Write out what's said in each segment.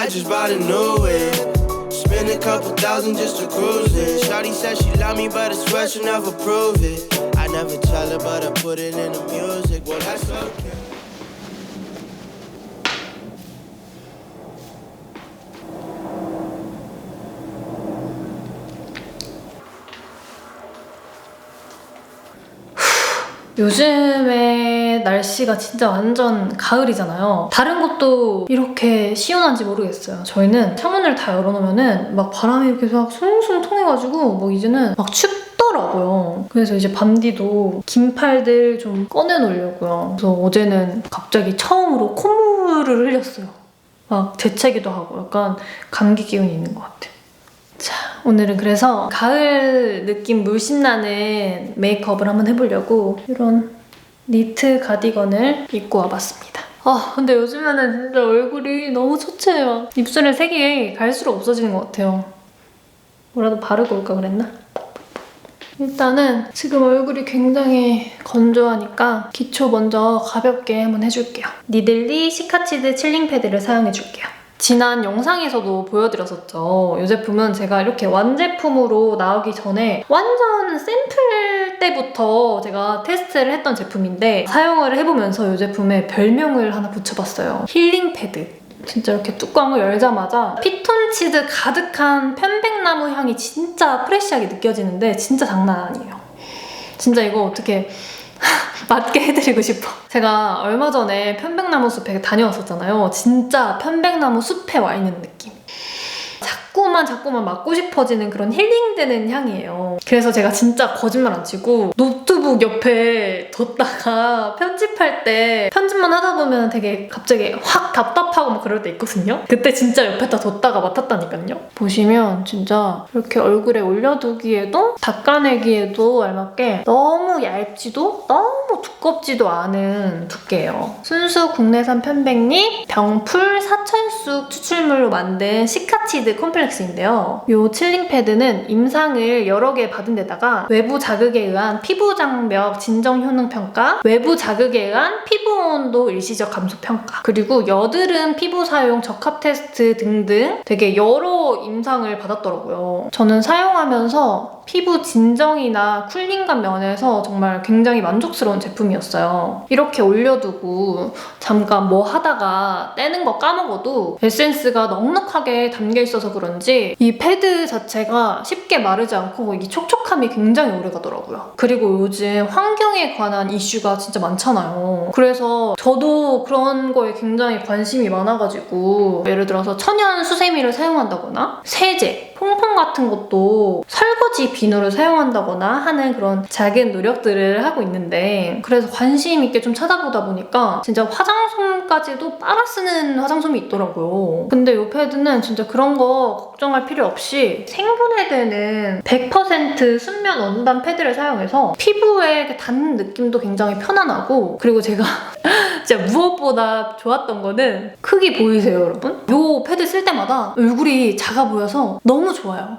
I just bought a new whip. Spend a couple thousand just to cruise it. Shawty said she love me, but I swear she'll never prove it. I never tell her, but I put it in the music. Well, that's okay. 요즘에 날씨가 진짜 완전 가을이잖아요. 다른 곳도 이렇게 시원한지 모르겠어요. 저희는 창문을 다 열어놓으면은 막 바람이 이렇게 막 숭숭 통해가지고 뭐 이제는 막 춥더라고요. 그래서 이제 밤디도 긴팔들 좀 꺼내놓으려고요. 그래서 어제는 갑자기 처음으로 콧물을 흘렸어요. 막 재채기도 하고 약간 감기 기운이 있는 것 같아요. 자, 오늘은 그래서 가을 느낌 물씬 나는 메이크업을 한번 해보려고 이런 니트 가디건을 입고 와봤습니다. 근데 요즘에는 진짜 얼굴이 너무 초췌해요. 입술에 색이 갈수록 없어지는 것 같아요. 뭐라도 바르고 올까 그랬나? 일단은 지금 얼굴이 굉장히 건조하니까 기초 먼저 가볍게 한번 해줄게요. 니들리 시카치드 칠링 패드를 사용해줄게요. 지난 영상에서도 보여드렸었죠. 이 제품은 제가 이렇게 완제품으로 나오기 전에 완전 샘플 때부터 제가 테스트를 했던 제품인데 사용을 해보면서 이 제품에 별명을 하나 붙여봤어요. 힐링 패드. 진짜 이렇게 뚜껑을 열자마자 피톤치드 가득한 편백나무 향이 진짜 프레쉬하게 느껴지는데 진짜 장난 아니에요. 진짜 이거 어떻게 맞게 해드리고 싶어. 제가 얼마 전에 편백나무 숲에 다녀왔었잖아요. 진짜 편백나무 숲에 와 있는 느낌. 자꾸만 맡고 싶어지는 그런 힐링되는 향이에요. 그래서 제가 진짜 거짓말 안 치고 노트북 옆에 뒀다가 편집할 때 편집만 하다 보면 되게 갑자기 확 답답하고 막 그럴 때 있거든요. 그때 진짜 옆에다 뒀다가 맡았다니까요. 보시면 진짜 이렇게 얼굴에 올려두기에도 닦아내기에도 알맞게 너무 얇지도 너무 두껍지도 않은 두께예요. 순수 국내산 편백잎, 병풀, 사천쑥 추출물로 만든 시카치드 콤플렉스인데요. 이 칠링 패드는 임상을 여러 개 받은 데다가 외부 자극에 의한 피부 장벽 진정 효능 평가, 외부 자극에 의한 피부 온도 일시적 감소 평가, 그리고 여드름 피부 사용 적합 테스트 등등 되게 여러 임상을 받았더라고요. 저는 사용하면서 피부 진정이나 쿨링감 면에서 정말 굉장히 만족스러운 제품이었어요. 이렇게 올려두고 잠깐 뭐 하다가 떼는 거 까먹어도 에센스가 넉넉하게 담겨있어서 그런지 이 패드 자체가 쉽게 마르지 않고 이 촉촉함이 굉장히 오래가더라고요. 그리고 요즘 환경에 관한 이슈가 진짜 많잖아요. 그래서 저도 그런 거에 굉장히 관심이 많아가지고 예를 들어서 천연 수세미를 사용한다거나 세제, 퐁퐁 같은 것도 설거지 비누를 사용한다거나 하는 그런 작은 노력들을 하고 있는데 그래서 관심 있게 좀 찾아보다 보니까 진짜 화장솜까지도 빨아 쓰는 화장솜이 있더라고요. 근데 이 패드는 진짜 그런 거 걱정할 필요 없이 생분해되는 100% 순면 원단 패드를 사용해서 피부에 닿는 느낌도 굉장히 편안하고 그리고 제가 진짜 무엇보다 좋았던 거는 크기 보이세요, 여러분? 이 패드 쓸 때마다 얼굴이 작아 보여서 너무 좋아요.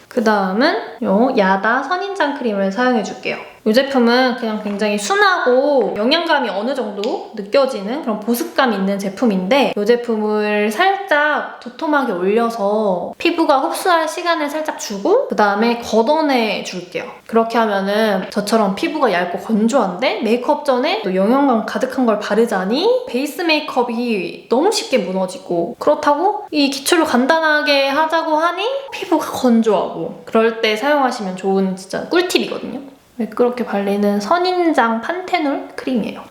그 다음은 이 야다 선인장 크림을 사용해줄게요. 이 제품은 그냥 굉장히 순하고 영양감이 어느 정도 느껴지는 그런 보습감 있는 제품인데 이 제품을 살짝 도톰하게 올려서 피부가 흡수할 시간을 살짝 주고 그 다음에 걷어내 줄게요. 그렇게 하면은 저처럼 피부가 얇고 건조한데 메이크업 전에 또 영양감 가득한 걸 바르자니 베이스 메이크업이 너무 쉽게 무너지고 그렇다고 이 기초를 간단하게 하자고 하니 피부가 건조하고 그럴 때 사용하시면 좋은 진짜 꿀팁이거든요. 매끄럽게 발리는 선인장 판테놀 크림이에요.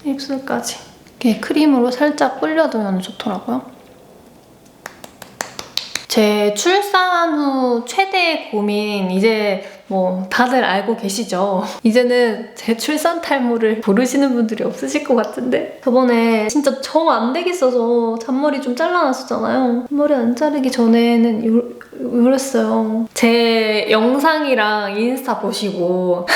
입술까지 이렇게 크림으로 살짝 뿌려두면 좋더라고요. 제 출산 후 최대 고민 이제 뭐 다들 알고 계시죠? 이제는 제 출산 탈모를 모르시는 분들이 없으실 것 같은데 저번에 진짜 정 안 되겠어서 잔머리 좀 잘라놨었잖아요. 머리 안 자르기 전에는 이랬어요. 제 영상이랑 인스타 보시고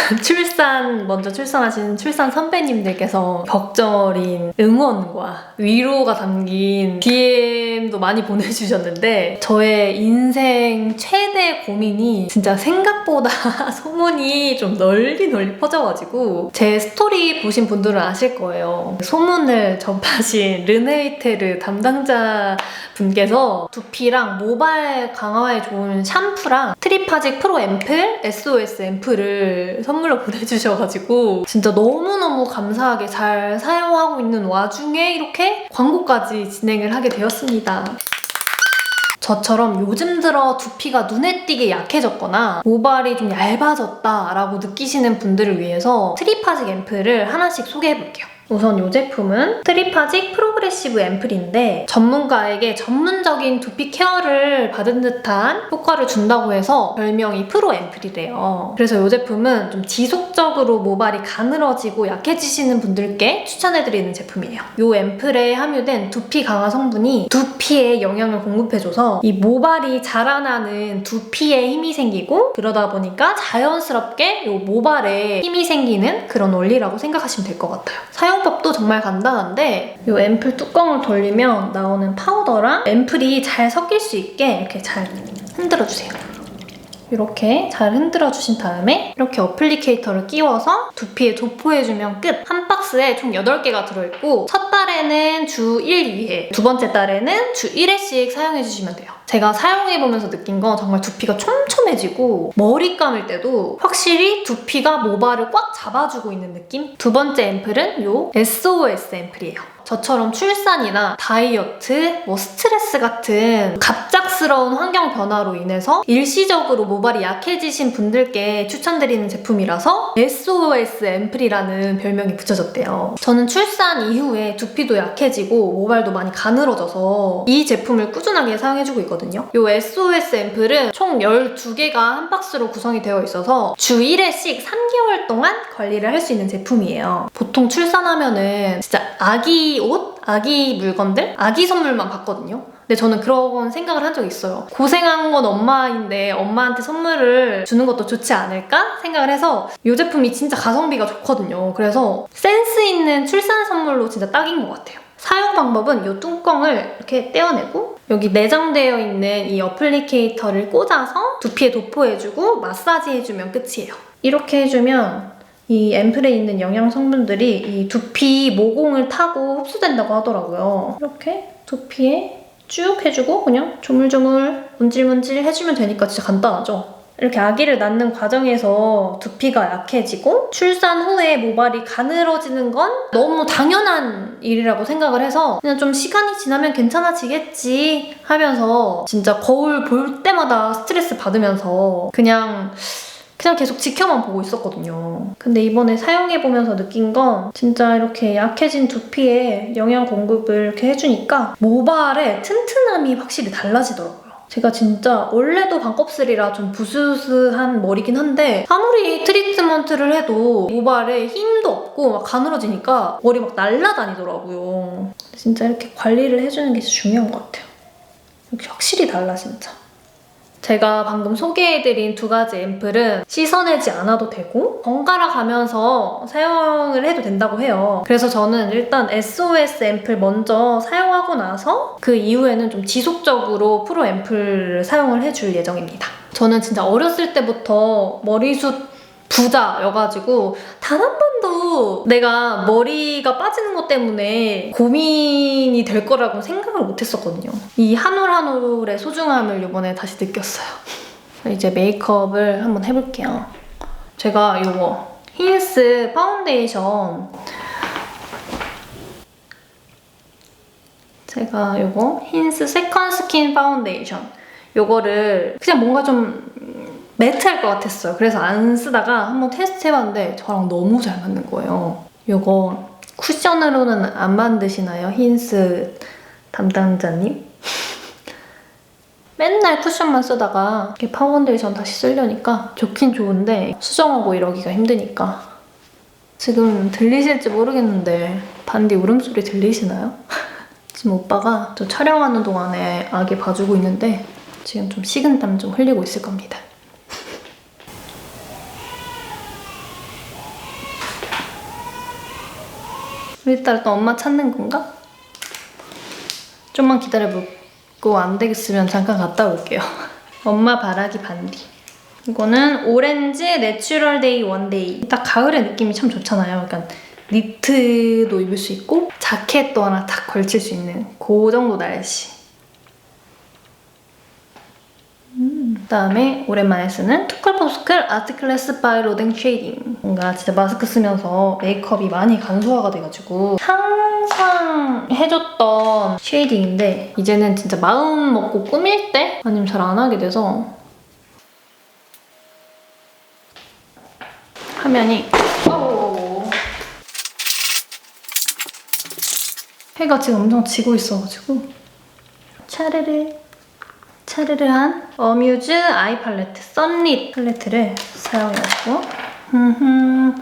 먼저 출산하신 출산 선배님들께서 격절인 응원과 위로가 담긴 DM도 많이 보내주셨는데 저의 인생 최대 고민이 진짜 생각보다 소문이 좀 널리 퍼져가지고 제 스토리 보신 분들은 아실 거예요. 소문을 전파하신 르네이테르 담당자 분께서 두피랑 모발 강화에 좋은 샴푸랑 트리파직 프로 앰플, SOS 앰플을 선물로 보내주셔가지고 진짜 너무너무 감사하게 잘 사용하고 있는 와중에 이렇게 광고까지 진행을 하게 되었습니다. 저처럼 요즘 들어 두피가 눈에 띄게 약해졌거나 모발이 좀 얇아졌다 라고 느끼시는 분들을 위해서 트리파직 앰플을 하나씩 소개해볼게요. 우선 이 제품은 트리파직 프로그레시브 앰플인데 전문가에게 전문적인 두피 케어를 받은 듯한 효과를 준다고 해서 별명이 프로 앰플이래요. 그래서 이 제품은 좀 지속적으로 모발이 가늘어지고 약해지시는 분들께 추천해드리는 제품이에요. 이 앰플에 함유된 두피 강화 성분이 두피에 영양을 공급해줘서 이 모발이 자라나는 두피에 힘이 생기고 그러다 보니까 자연스럽게 이 모발에 힘이 생기는 그런 원리라고 생각하시면 될 것 같아요. 사용법도 정말 간단한데 이 앰플 뚜껑을 돌리면 나오는 파우더랑 앰플이 잘 섞일 수 있게 이렇게 잘 흔들어주세요. 이렇게 잘 흔들어주신 다음에 이렇게 어플리케이터를 끼워서 두피에 도포해주면 끝! 한 박스에 총 8개가 들어있고 첫 달에는 주 1, 2회, 두 번째 달에는 주 1회씩 사용해주시면 돼요. 제가 사용해보면서 느낀 건 정말 두피가 촘촘해지고 머리 감을 때도 확실히 두피가 모발을 꽉 잡아주고 있는 느낌? 두 번째 앰플은 이 SOS 앰플이에요. 저처럼 출산이나 다이어트, 스트레스 같은 갑작스러운 환경 변화로 인해서 일시적으로 모발이 약해지신 분들께 추천드리는 제품이라서 SOS 앰플이라는 별명이 붙여졌대요. 저는 출산 이후에 두피도 약해지고 모발도 많이 가늘어져서 이 제품을 꾸준하게 사용해주고 있거든요. 이 SOS 앰플은 총 12개가 한 박스로 구성이 되어 있어서 주 1회씩 3개월 동안 관리를 할 수 있는 제품이에요. 보통 출산하면은 진짜 아기 옷? 아기 물건들? 아기 선물만 받거든요. 근데 저는 그런 생각을 한 적이 있어요. 고생한 건 엄마인데 엄마한테 선물을 주는 것도 좋지 않을까 생각을 해서 이 제품이 진짜 가성비가 좋거든요. 그래서 센스 있는 출산 선물로 진짜 딱인 것 같아요. 사용 방법은 이 뚜껑을 이렇게 떼어내고 여기 내장되어 있는 이 어플리케이터를 꽂아서 두피에 도포해주고 마사지해주면 끝이에요. 이렇게 해주면 이 앰플에 있는 영양 성분들이 이 두피 모공을 타고 흡수된다고 하더라고요. 이렇게 두피에 쭉 해주고 그냥 조물조물 문질문질 해주면 되니까 진짜 간단하죠? 이렇게 아기를 낳는 과정에서 두피가 약해지고 출산 후에 모발이 가늘어지는 건 너무 당연한 일이라고 생각을 해서 그냥 좀 시간이 지나면 괜찮아지겠지 하면서 진짜 거울 볼 때마다 스트레스 받으면서 그냥 계속 지켜만 보고 있었거든요. 근데 이번에 사용해보면서 느낀 건 진짜 이렇게 약해진 두피에 영양 공급을 이렇게 해주니까 모발의 튼튼함이 확실히 달라지더라고요. 제가 진짜 원래도 반곱슬이라 좀 부스스한 머리긴 한데 아무리 트리트먼트를 해도 모발에 힘도 없고 막 가늘어지니까 머리 막 날아다니더라고요. 진짜 이렇게 관리를 해주는 게 중요한 것 같아요. 이렇게 확실히 달라 진짜. 제가 방금 소개해드린 2가지 앰플은 씻어내지 않아도 되고 번갈아 가면서 사용을 해도 된다고 해요. 그래서 저는 일단 SOS 앰플 먼저 사용하고 나서 그 이후에는 좀 지속적으로 프로 앰플을 사용을 해줄 예정입니다. 저는 진짜 어렸을 때부터 머리숱 부자여가지고 단 한 번도 내가 머리가 빠지는 것 때문에 고민이 될 거라고 생각을 못했었거든요. 이 한 올 한 올의 소중함을 이번에 다시 느꼈어요. 이제 메이크업을 한번 해볼게요. 제가 이거 힌스 파운데이션 힌스 세컨 스킨 파운데이션 이거를 그냥 뭔가 좀 매트할 것 같았어요. 그래서 안 쓰다가 한번 테스트 해봤는데 저랑 너무 잘 맞는 거예요. 이거 쿠션으로는 안 만드시나요? 힌스 담당자님? 맨날 쿠션만 쓰다가 이렇게 파운데이션 다시 쓰려니까 좋긴 좋은데 수정하고 이러기가 힘드니까. 지금 들리실지 모르겠는데 반디 울음소리 들리시나요? 지금 오빠가 저 촬영하는 동안에 아기 봐주고 있는데 지금 좀 식은땀 좀 흘리고 있을 겁니다. 우리 딸 또 엄마 찾는 건가? 좀만 기다려보고 안 되겠으면 잠깐 갔다 올게요. 엄마 바라기 반디. 이거는 오렌지 내추럴 데이 원데이. 딱 가을의 느낌이 참 좋잖아요. 약간 니트도 입을 수 있고 자켓도 하나 딱 걸칠 수 있는 그 정도 날씨. 그다음에 오랜만에 쓰는 투클포스클 아트클래스 바이 로댕 쉐이딩. 뭔가 진짜 마스크 쓰면서 메이크업이 많이 간소화가 돼가지고 항상 해줬던 쉐이딩인데 이제는 진짜 마음 먹고 꾸밀 때 아니면 잘 안 하게 돼서 화면이 해가 지금 엄청 지고 있어가지고 차르르한 어뮤즈 아이 팔레트 썬릿 팔레트를 사용해봤고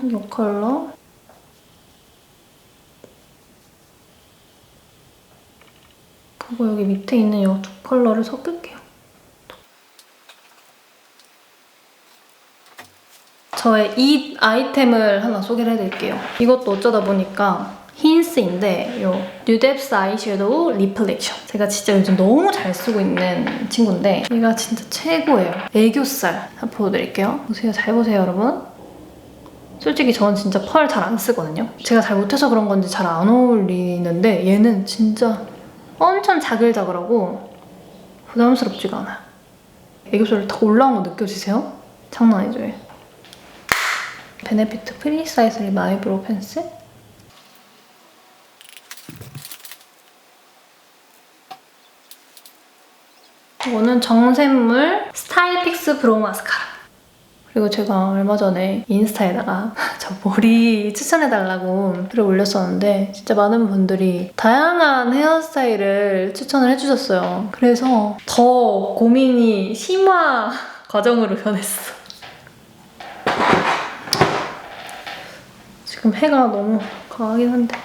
이 컬러 그리고 여기 밑에 있는 이 두 컬러를 섞을게요. 저의 이 아이템을 하나 소개를 해드릴게요. 이것도 어쩌다 보니까 힌스인데 이 뉴뎁스 아이섀도우 리플렉션. 제가 진짜 요즘 너무 잘 쓰고 있는 친구인데 얘가 진짜 최고예요. 애교살 한번 보여드릴게요. 보세요. 잘 보세요, 여러분. 솔직히 저는 진짜 펄 잘 안 쓰거든요. 제가 잘 못해서 그런 건지 잘 안 어울리는데 얘는 진짜 엄청 자글자글하고 부담스럽지가 않아요. 애교살이 다 올라온 거 느껴지세요? 장난 아니죠? 얘. 베네피트 프리 사이즈 립 아이브로우 펜슬. 이거는 정샘물 스타일픽스 브로우 마스카라. 그리고 제가 얼마 전에 인스타에다가 저 머리 추천해달라고 글을 올렸었는데 진짜 많은 분들이 다양한 헤어스타일을 추천을 해주셨어요. 그래서 더 고민이 심화 과정으로 변했어. 지금 해가 너무 강하긴 한데.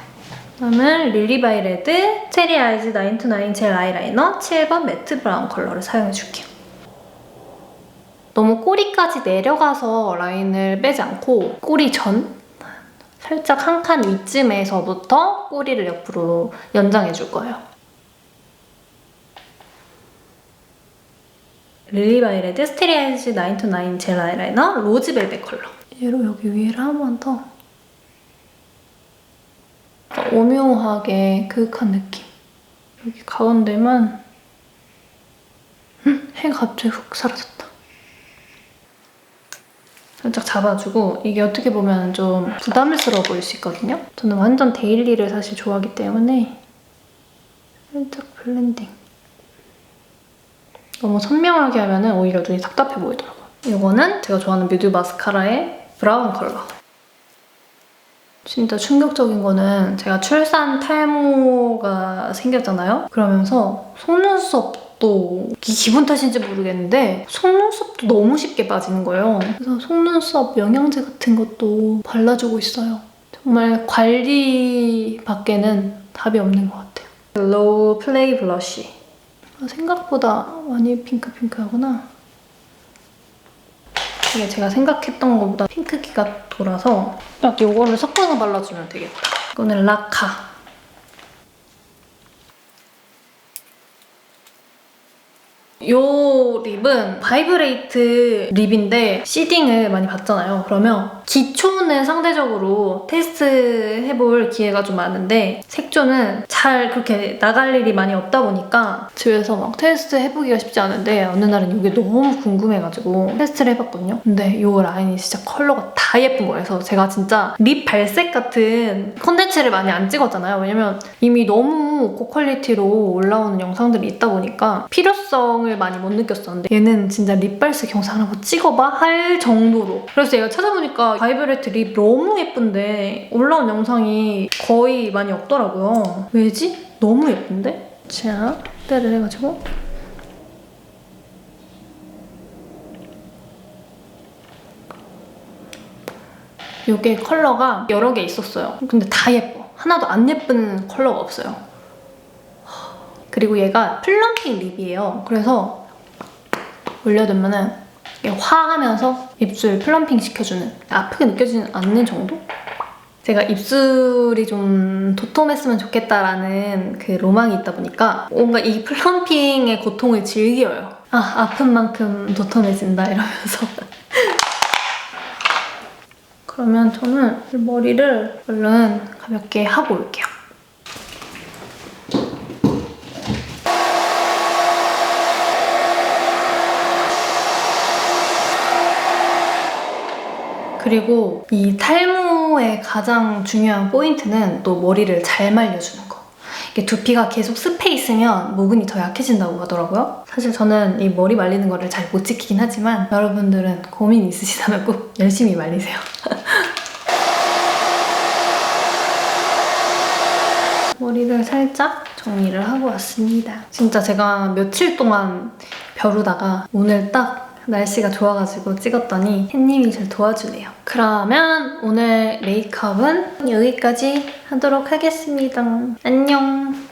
다음은 릴리바이레드 체리 아이즈 929 젤 아이라이너 7번 매트 브라운 컬러를 사용해줄게요. 너무 꼬리까지 내려가서 라인을 빼지 않고 꼬리 전? 살짝 한 칸 위쯤에서부터 꼬리를 옆으로 연장해줄 거예요. 릴리바이레드 스테리 아이즈 929 젤 아이라이너 로즈벨벳 컬러. 얘로 여기 위를 한 번 더 오묘하게 그윽한 느낌. 여기 가운데만 해가 갑자기 훅 사라졌다. 살짝 잡아주고 이게 어떻게 보면 좀 부담스러워 보일 수 있거든요. 저는 완전 데일리를 사실 좋아하기 때문에 살짝 블렌딩. 너무 선명하게 하면 오히려 눈이 답답해 보이더라고요. 이거는 제가 좋아하는 뮤드 마스카라의 브라운 컬러. 진짜 충격적인 거는 제가 출산 탈모가 생겼잖아요? 그러면서 속눈썹도 기분 탓인지 모르겠는데 속눈썹도 너무 쉽게 빠지는 거예요. 그래서 속눈썹 영양제 같은 것도 발라주고 있어요. 정말 관리밖에는 답이 없는 것 같아요. 로우 플레이 블러쉬. 생각보다 많이 핑크핑크하구나. 이게 제가 생각했던 것보다 핑크기가 돌아서 딱 이거를 섞어서 발라주면 되겠다. 이거는 라카. 이 립은 바이브레이트 립인데 시딩을 많이 받잖아요. 그러면 기초는 상대적으로 테스트해볼 기회가 좀 많은데 색조는 잘 그렇게 나갈 일이 많이 없다 보니까 집에서 막 테스트해보기가 쉽지 않은데 어느 날은 이게 너무 궁금해가지고 테스트를 해봤거든요. 근데 이 라인이 진짜 컬러가 다 예쁜 거예요. 그래서 제가 진짜 립 발색 같은 콘텐츠를 많이 안 찍었잖아요. 왜냐면 이미 너무 고퀄리티로 올라오는 영상들이 있다 보니까 필요성을 많이 못 느꼈었는데 얘는 진짜 립 발색 영상 하나 찍어봐 할 정도로. 그래서 얘가 찾아보니까 바이브레이트 립 너무 예쁜데 올라온 영상이 거의 많이 없더라고요. 왜지? 너무 예쁜데? 자, 때를 해가지고 이게 컬러가 여러 개 있었어요. 근데 다 예뻐. 하나도 안 예쁜 컬러가 없어요. 그리고 얘가 플럼핑 립이에요. 그래서 올려두면은 이게 화하면서 입술 플럼핑 시켜주는, 아프게 느껴지지 않는 정도? 제가 입술이 좀 도톰했으면 좋겠다라는 그 로망이 있다 보니까 뭔가 이 플럼핑의 고통을 즐겨요. 아, 아픈 만큼 도톰해진다 이러면서 그러면 저는 머리를 얼른 가볍게 하고 올게요. 그리고 이 탈모의 가장 중요한 포인트는 또 머리를 잘 말려주는 거. 이게 두피가 계속 습해 있으면 모근이 더 약해진다고 하더라고요. 사실 저는 이 머리 말리는 거를 잘 못 지키긴 하지만 여러분들은 고민 있으시다면 꼭 열심히 말리세요. 머리를 살짝 정리를 하고 왔습니다. 진짜 제가 며칠 동안 벼르다가 오늘 딱 날씨가 좋아가지고 찍었더니 햇님이 잘 도와주네요. 그러면 오늘 메이크업은 여기까지 하도록 하겠습니다. 안녕!